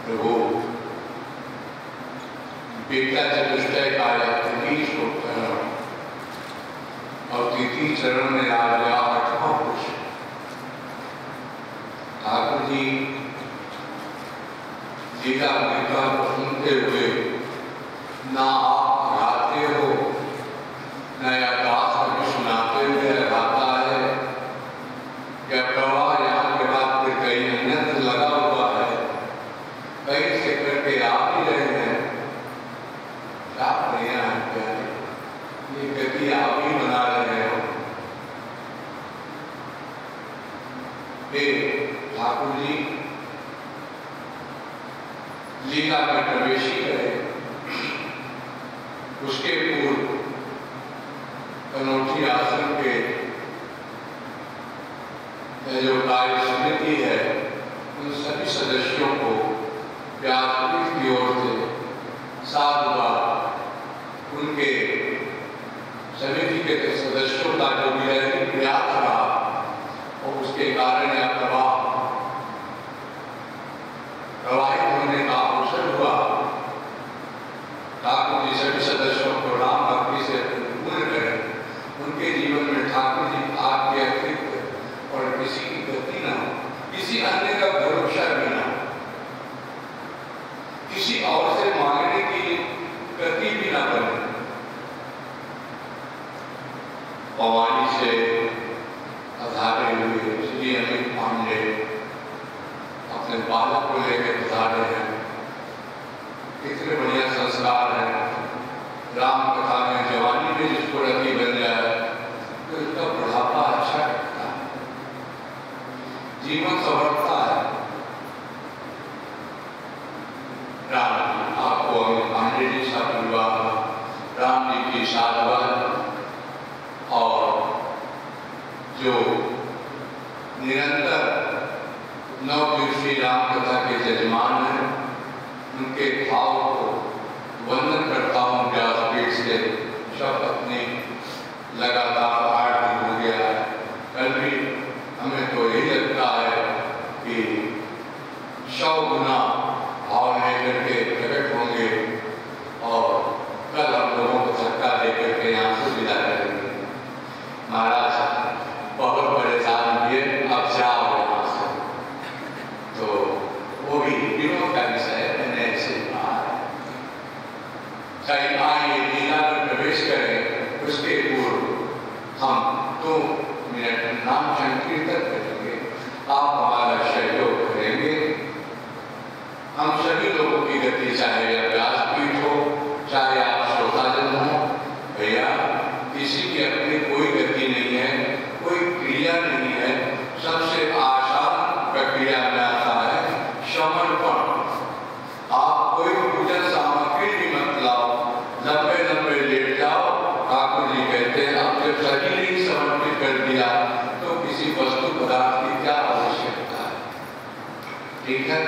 प्रभु विद्या चतुष्टय का और तृतीय चरण में आ गया 8वां पुरुष। ठाकुर जी लीला गीता को सुनते हुए ना आप गाते हो न अरदास कभी सुनाते हुए लगाता है, या प्रवाह यहाँ के बाद फिर कहीं अन्यत्र लगा हुआ है, कहीं से करके आप ही रहे हैं। क्या बढ़िया है प्यारे, ये गति आप ही बना रहे हो। ठाकुर जी लीला में प्रवेश ही करे, उसके पूर्व कनौठी आश्रम के जो कार्य समिति है उन सभी सदस्यों को व्यासपीठ की ओर से साधुवाद, उनके समिति के सदस्यों का जो भी प्रयास रहा और उसके कारण यह प्रवाहित होने का अवसर हुआ। ठाकुर जी सभी सदस्यों को राम भक्ति से पूर्ण करें, उनके जीवन में ठाकुर जी आपके अतिरिक्त और किसी की गति ना हो, किसी अन्य का भरोसा भी ना हो, किसी और से मांगने की गति भी ना बने। भवानी से अधारे हुए श्री अमित पांडे अपने बालक को लेकर पधारे हैं। कितने बढ़िया संस्कार है। राम कथा में जवानी में जिसको रति बन जाए तो उसका बुढ़ापा अच्छा लगता है, जीवन संवरता है। राम आपको अमित पांडे जी सा विवाह, राम जी की साधुवाद और जो निरंतर 9 दिवसीय राम कथा के यजमान हैं, उनके भाव को वंदन करता हूँ व्यासपीठ से। सब अपनी लगातार 8 दिन हो गया है, कल भी हमें तो यही लगता है कि 100 गुना भाव लेकर के प्रकट होंगे और कल हम लोगों को धक्का देकर के यहाँ से विदा करेंगे। महाराज बहुत परेशान हुए, अब जाओ यहाँ से, तो वो भी विनोद का विषय है, मैंने ऐसे कहा है। चाहे आइए लीला में प्रवेश करें, उसके पूर्व हम 2 मिनट नाम संकीर्तन करेंगे, आप हमारा सहयोग करेंगे। हम सभी लोगों की गति, चाहे व्यासपीठ हो, चाहे आप श्रोताजन हो, भैया किसी की अपनी कोई गति नहीं है, कोई क्रिया नहीं है। सबसे आसान प्रक्रिया में आता है समर्पण। आप कोई पूजन सामग्री भी मत लाओ, लंबे लंबे लेट जाओ। ठाकुर जी कहते हैं अब जब शरीर ही समर्पित कर दिया तो किसी वस्तु पदार्थ की क्या आवश्यकता है। ठीक है,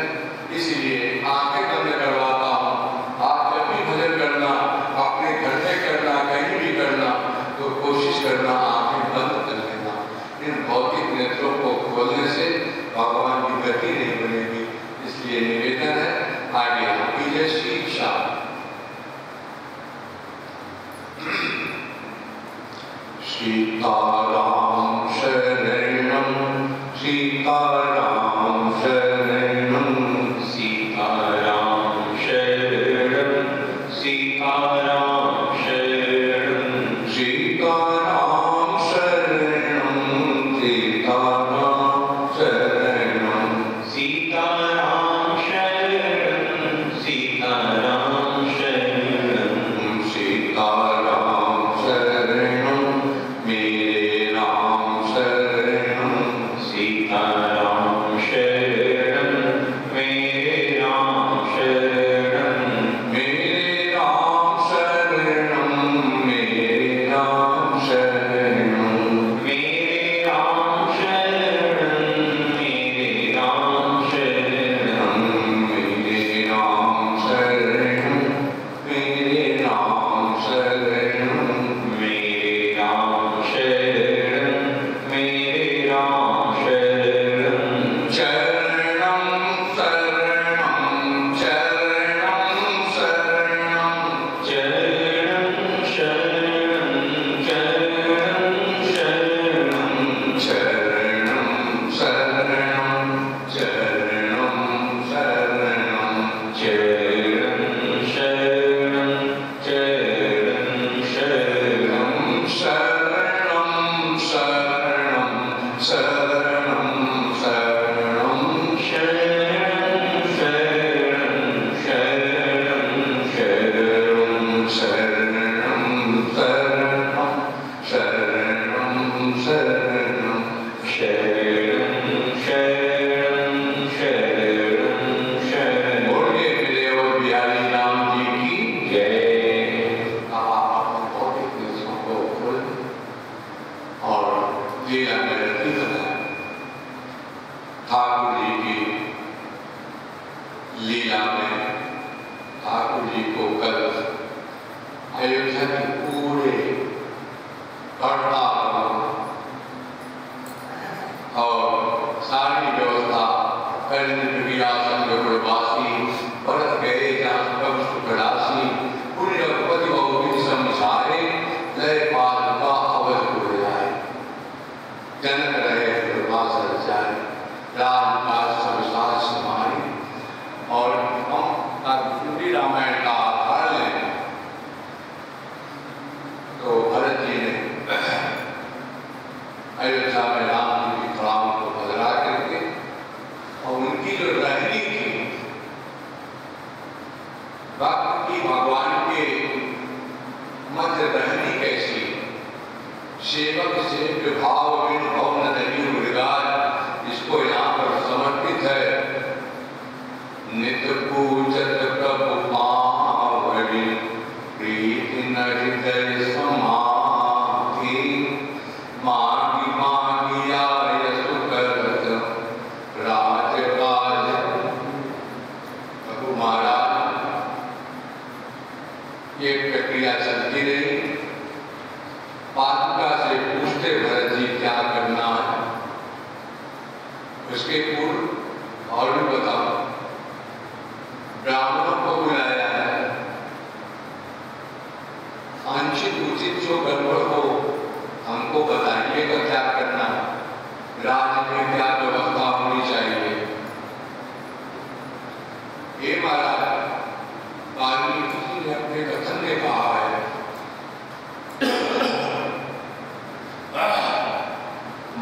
इसलिए आंखें बंद करवाता हूँ। आप जब भी भजन करना, अपने घर में करना, कहीं भी करना, तो कोशिश करना आंखें बंद कर लेना। इन भौतिक नेत्रों को खोलने से भगवान की गति नहीं बनेगी। इसलिए निवेदन है, आगे आपकी जैसी इच्छा। सीताराम शरणम सीताराम शरणम सीताराम शरणम सीताराम शरणम सीताराम लीला में ठाकुर जी को कल अयोध्या के पूरे पड़ता और सारी व्यवस्था करने संघवासी परत गए जहाँ सुखदासी पूरी रघुपति बहुविध समझाए लय पाल का अवध को जाए जनक रहे प्रभास जाए राजकाज संसार समाये। और हम पूरी रामायण का आधार लें तो भरत जी ने अयोध्या में राम जी की कलाओं को बदला करके और उनकी जो रहनी थी भक्त की भगवान के मध्य रहनी कैसी, सेवक से विभाव विभाव नदी उर्गार, इसको यहाँ पर समर्पित है। नित्य पूजत प्रभु पावनी प्रीति न हृदय समाधि मांगी मांगी आय सुकरत राजकाज। प्रभु महाराज ये प्रक्रिया चलती रही। पादुका से पूछते भरत जी क्या करना है। उसके पूर्व और भी बताओ, ब्राह्मणों को बुलाया है, आंशिक उचित जो गड़बड़ हो हमको बताइएगा क्या करना है, राज्य में क्या व्यवस्था होनी चाहिए। ये महाराज वाल्मीकि जी ने अपने कथन में कहा है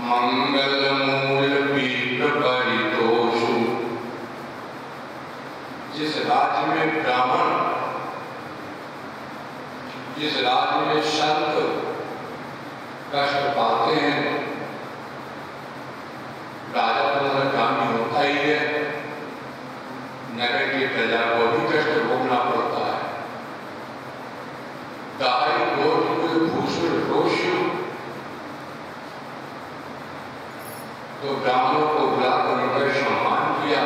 मंगल मूल पीठ परितोषु। जिस राज्य में ब्राह्मण, जिस राज्य में संत कष्ट पाते हैं, राजा तो काम होता ही है, नगर की प्रजा को भी कष्ट भोगना पड़ता है। दाई गोट भूषण रोषु, तो ब्राह्मणों को बुलाकर उनका सम्मान किया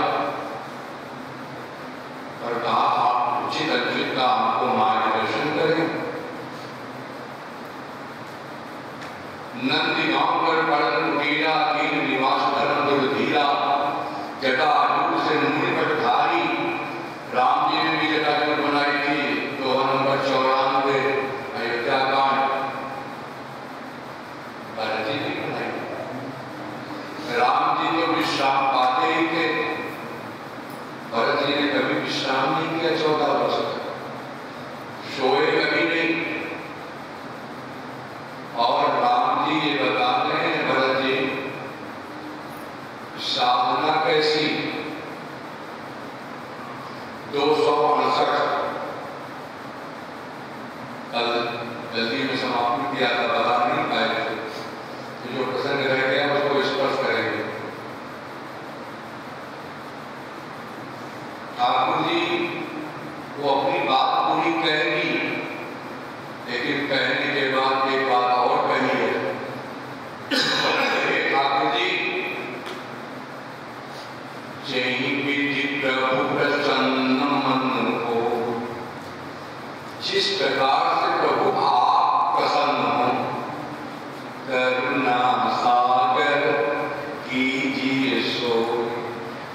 और कहा आप उचित अनुचित का आपको मार्गदर्शन करें। नंदी गांव पर पड़न मीरा कीन निवास धर्म दुर्धीरा जटा आलू से मुनिपट धारी। राम जी ने भी जटाजूट बनाई थी 294 अयोध्या कांड, भरत जी ने बनाई। राम जी तो विश्राम पाते ही थे, भरत जी ने कभी विश्राम नहीं किया 14 वर्ष तक, सोए कभी नहीं। और राम जी ये बताते हैं भरत जी साधना कैसी, 268 कल जल्दी में समाप्त किया था, बता नहीं पाए थे, जो प्रसंग रह गया उसको स्पर्श करेंगे। ठाकुर जी वो अपनी बात पूरी कहेगी, लेकिन कहने के बाद एक बात और कही है। ठाकुर जी जय विधि प्रभु प्रसन्न मन हो, जिस प्रकार से प्रभु आप प्रसन्न हो, करुणा सागर कीजिए सो।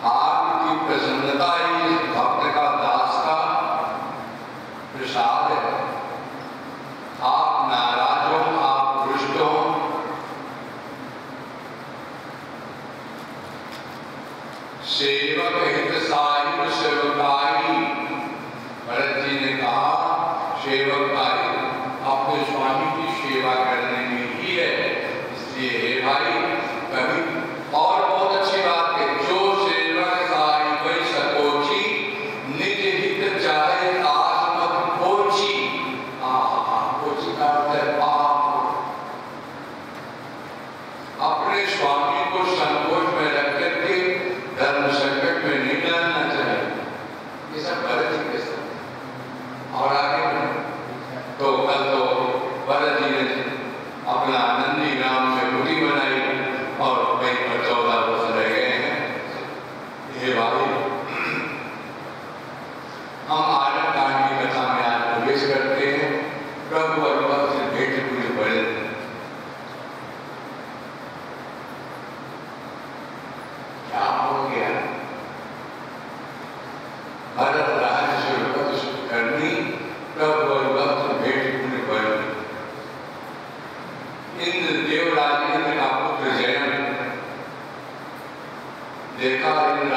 आपकी प्रसन्नता ही भक्त का दास का प्रसाद है। आप नाराज हो, आप रुष्ट हो, सेवक हित साहिब सेवकाई। भरत जी ने कहा सेवकाई अपने स्वामी की सेवा करने में ही है। इसलिए हे भाई, कभी और बहुत अच्छी बात है, जो सेवक साहिब सकोची निज हित चाहे आस मत कोची। कोची का अर्थ है पाप। अपने स्वामी को संकोच में रख करके धर्म संकट में नहीं डालना चाहिए। ये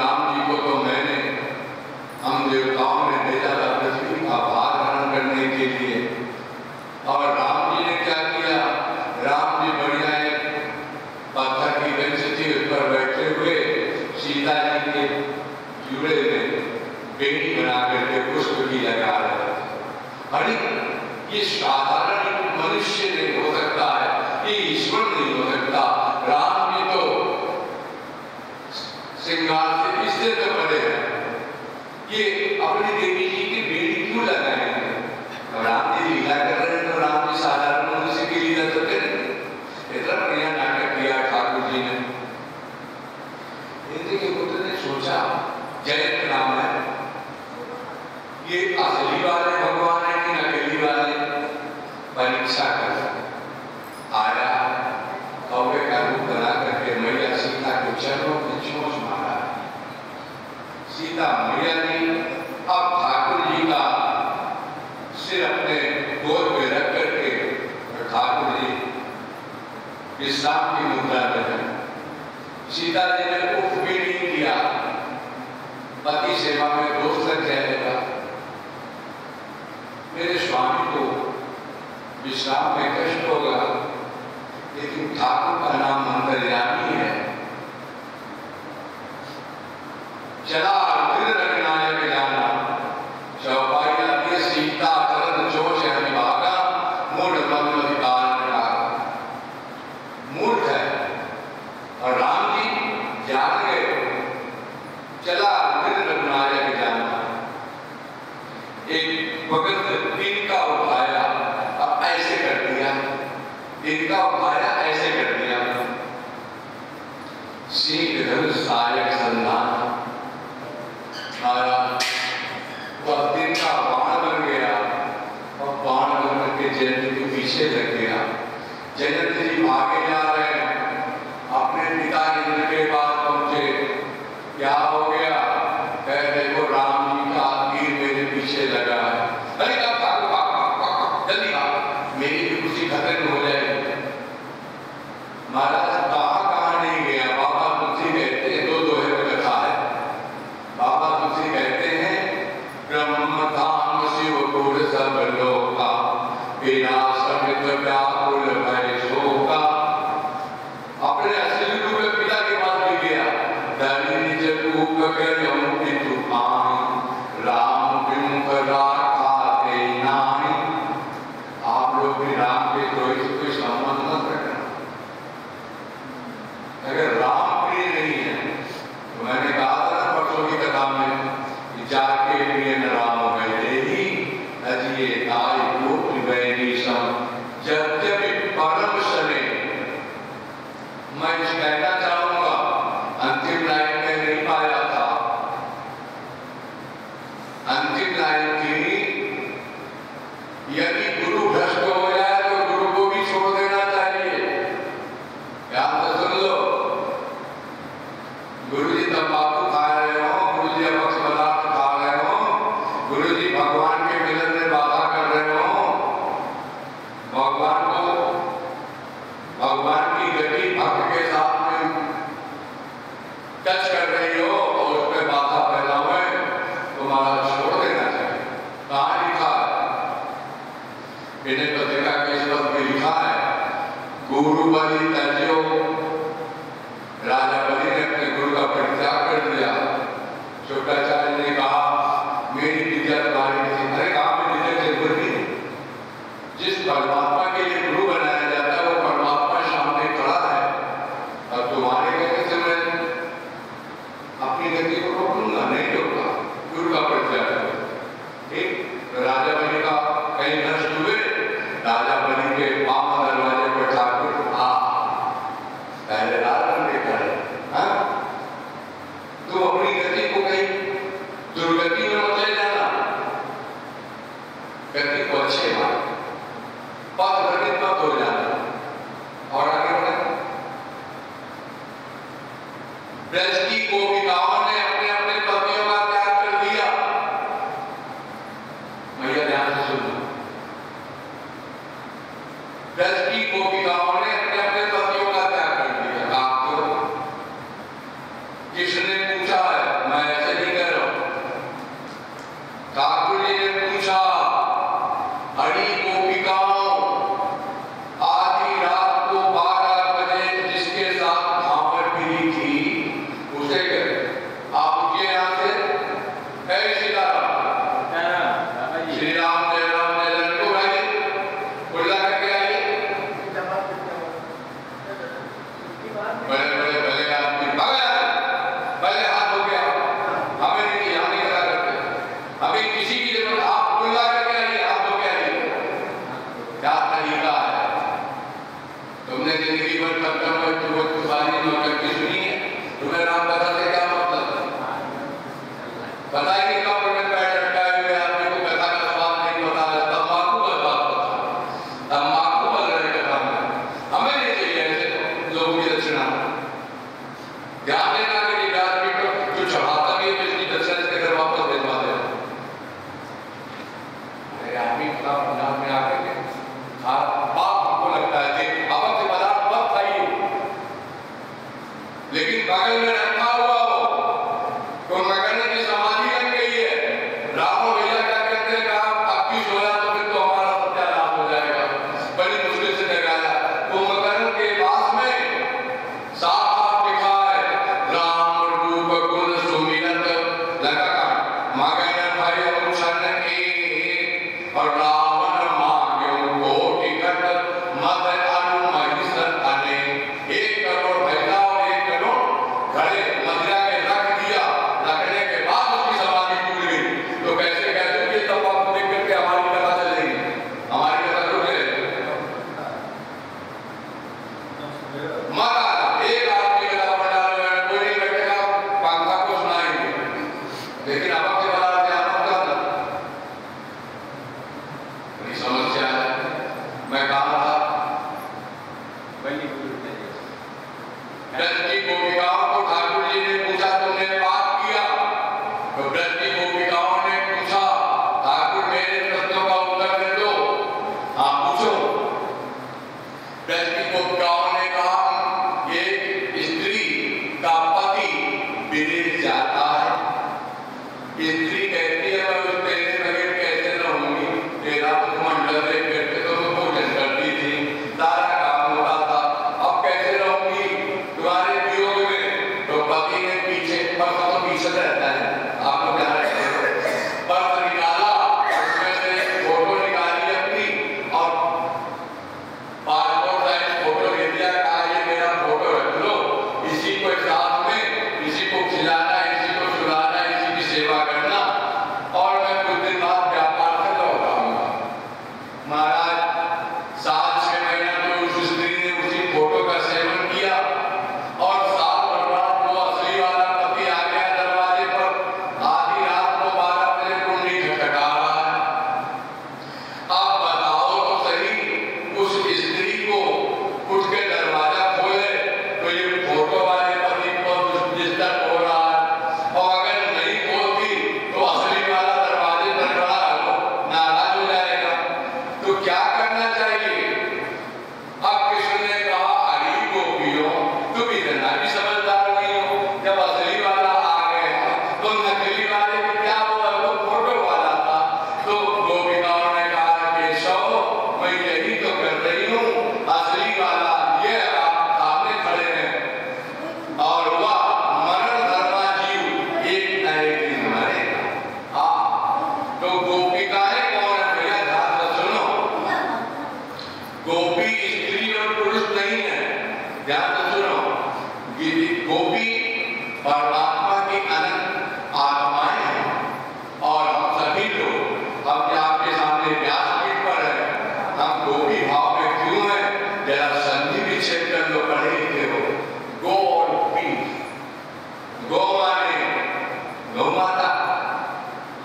राम जी को तो मैंने हम देवताओं ने भेजा था पृथ्वी का भार ग्रहण करने के लिए, और राम जी ने क्या किया, राम जी बढ़िया एक पत्थर की बेंच थी, उस पर बैठे हुए सीता जी के जुड़े में बेड़ी बना करके पुष्प की लगा रहे थे। अरे ये साधारण मनुष्य नहीं हो सकता है, ये ईश्वर नहीं हो सकता। राम जी तो श्रृंगार से इससे तो बड़े हैं, ये अपनी देवी जी की बेड़ी क्यों लगाएंगे? राम जी लीला कर रहे हैं तो राम जी साधारण मनुष्य की लीला तो करेंगे। इतना बढ़िया नाटक किया ठाकुर जी ने। इंद्र के पुत्र ने सोचा, जयंत नाम है, ये असली वाले भगवान है कि नकली वाले? परीक्षा कर आया कौवे का रूप बना करके मैया सीता के चरणों में चोंच मारा। सीता मैया ने अब ठाकुर जी का सिर अपने गोद में रख करके ठाकुर जी विश्राम की मुद्रा में, सीता जी ने उठ भी नहीं किया, पति सेवा में दोष लग जाएगा, मेरे स्वामी को विश्राम में कष्ट होगा, लेकिन ठाकुर का नाम अंतर्यामी है। चला दिन रखनायक जाना, चौपाई आती है, सीता चरण जोश है भागा, मूढ़ मन अधिकार का। मूर्ख है और राम जी जान गए। चला दिन रखनायक जाना, एक भगत इनका उठाया, अब ऐसे कर दिया, इनका उठाया ऐसे कर दिया, सीख धनुष सायक संधान आया, वह दिन का बाण बन गया और बाण बन करके जयंत के पीछे लग गया। जयंत जी आगे जा रहे हैं, अपने पिता इंद्र के पास पहुंचे, क्या हो गया? कह देखो राम जी का तीर मेरे पीछे लगा है। अरे जल्दी भाग, मेरी भी खुशी खत्म हो जाएगी। महाराज कहाँ नहीं गया। बाबा तुलसी कहते हैं, दो दोहे में कथा है, बाबा तुलसी कहते हैं, ब्रह्म धाम शिव गुर सब लोका, बिना समित व्याकुल भय शोका। अपने असली रूप में पिता के पास भी गया, धनी निज रूप गयम पितु आहि, राम विमुख राखाते नाहि। आप लोग भी राम के द्रोही से कोई संबंध मत रखना। अगर राम प्रिय नहीं है तो मैंने कहा था ना परसों की कथा में, जाके प्रिय न राम गए ही अजिए ताई पुत्र वैरी सम, जब जब परम सने। मैं कहना चाहूंगा, अंतिम लाइन में नहीं पाया था, अंतिम लाइन थी, यदि गुरु भ्रष्ट हो जाए तो गुरु को भी छोड़ देना चाहिए। ध्यान से सुन लो, गुरु जी तंबाकू खा रहे हो, गुरु जी अभक्ष पदार्थ खा रहे हो, गुरु जी भगवान के मिलन में बाधा कर रहे हो, भगवान की गति भक्त के साथ में टच कर रही हो और उसमें बाधा पैदा हुए, तुम्हारा छोड़ देना चाहिए। कहाँ लिखा है? विनय पत्रिका के इस पद में लिखा है, गुरु बलि तजो। राजा बलि ने अपने गुरु का परित्याग कर दिया। शुक्राचार्य ने कहा, मेरी विद्या तुम्हारी किसी हर काम में विद्या से बुरी। जिस परमात्मा के लिए गुरु बनाया जाता है, वो परमात्मा सामने खड़ा है, और तुम्हारे कहने से मैं अपनी गति को रोक लूंगा? नहीं रोका, गुरु का परित्याग करो। ठीक, तो राजा बलि का कई नष्ट हुए, राजा बलि के पापा दरवाजे पर ठाकुर आ, पहले रात में देखा है, हाँ? तुम अपनी गति को कहीं दुर्गति में मत ले जाना, गति को अच्छे मार्ग पथ भ्रमित मत हो जाना और आगे बढ़ना। ब्रज की गोपिकाओं ने अपने अपने पतियों का त्याग कर दिया। मैया ध्यान से सुनना, ब्रज की गोपिकाओं ने अपने अपने पतियों का त्याग कर दिया। आप तो किसने पूछा है? कुछ रहता है, आपको क्या रहता है, पर्स निकाला, उसमें से फोटो निकाली अपनी और पासपोर्ट साइज फोटो ले दिया, कहा ये मेरा फोटो रख लो, इसी को साथ में इसी को खिलाना, इसी को सुलाना, इसी की सेवा करना और मैं कुछ दिन बाद व्यापार से लौट आऊंगा। महाराज 7-6 महीना तो उस स्त्री ने उसी फोटो का सेवन किया और साल भर बाद वो असली वाला पति आ गया दरवाजे पर, आधी रात को 12 बजे कुंडी खटखटा रहा है। अब बताओ तो सही, उस स्त्री को उठ के दरवाजा खोले तो ये फोटो वाले पति को डिस्टर्ब हो रहा है, और अगर नहीं खोलती तो असली वाला दरवाजे पर खड़ा हो नाराज हो जाएगा। तो क्या करना चाहिए? अब कृष्ण ने कहा, अरे गोपियों, तुम इतना भी समझदार नहीं हो, जब असली वाला आ गया तो नकली वाले की क्या हुआ, वो फोटो वाला था। तो गोपिकाओं ने कहा, केशव मैं यही तो कर रही हूँ, असली वाला ये आप सामने खड़े हैं और वह मरण धर्मा जीव एक न एक दिन मरेगा। तो गोपिकाएं कौन है भैया, ध्यान से सुनो। गोपी स्त्री और पुरुष नहीं है, ध्यान से सुनो। गोपी परमात्मा की अनंत आत्माएं हैं और हम सभी लोग अब आपके सामने व्यासपीठ पर है, हम गोपी भाव में क्यों हैं? जरा संधि विच्छेद कर लो, पढ़े लिखे हो। गो और पी, गो माने गौ माता,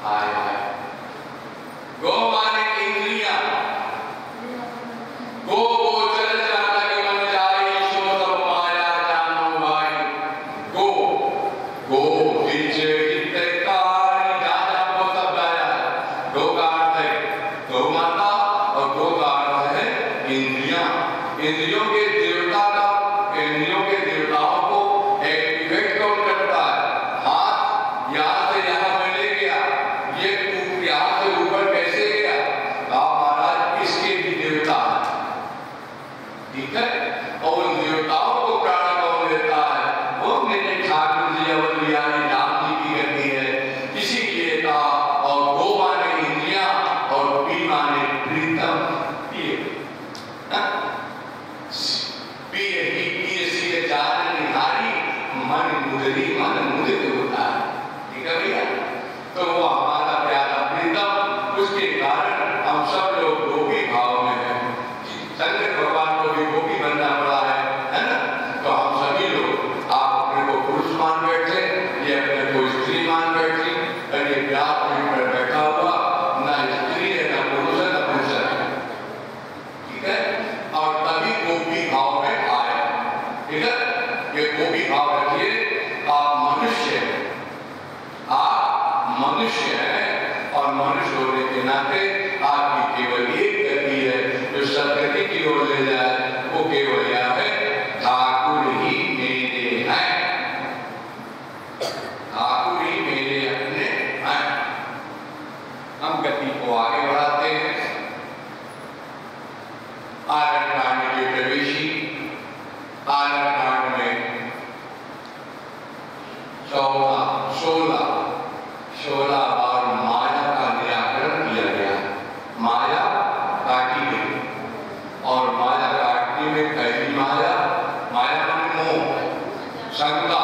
हाय हाय, गो माने इंद्रियां, गो गोचर जानक मन जाई, सो सब माया जानो भाई। गो गो बीच हितकारी, जाना वो सब गाया है। गो का अर्थ है गौ माता और गो का अर्थ है इंद्रियां। इंद्रियों के देवता का, इंद्रियों के देवताओं को एक्टिवेट कौन करता है? हाथ यहाँ से यहाँ में ले गया, ये यहाँ से ऊपर कैसे गया? महाराज इसके भी देवता है, ठीक है। और उन देवताओं को प्राण कौन देता है? वो मेरे ठाकुर जी अवलियानी राम जी की गति है, इसीलिए कहा। और गो माने इंद्रियां और पी माने प्रीतम, पिए पिए ही पिए सिए जान निहारी, मन मुदरी मन मुदित होता है, ठीक है भैया। तो वो हमारा प्यारा प्रीतम, उसके कारण हम सब लोग गोपी भाव में हैं। शंकर भगवान को भी गोपी बनना पड़ा है ना। तो हम सभी लोग, आप अपने को पुरुष मान बैठे, ये अपने को स्त्री मान बैठी, और ये व्यासपीठ पर बैठा हुआ ना स्त्री है ना पुरुष है ना पुरुष है, ठीक है। और तभी गोपी भाव में आए, ठीक है। ये गोपी भाव रखिए, आप मनुष्य हैं, आप मनुष्य हैं और मनुष्य होने के नाते आपकी केवल एक गति है जो सदगति की ओर ले जाए, वो केवल यह है, ठाकुर ही मेरे हैं, ठाकुर ही मेरे अपने हैं। हम गति को आगे बढ़ाते हैं। आरण्य कांड के प्रवेशी, आरण्य कांड में 16 बार माया का निराकरण किया गया। माया काटी गई और माया काटने में पहली माया, माया माने मोह, शंका,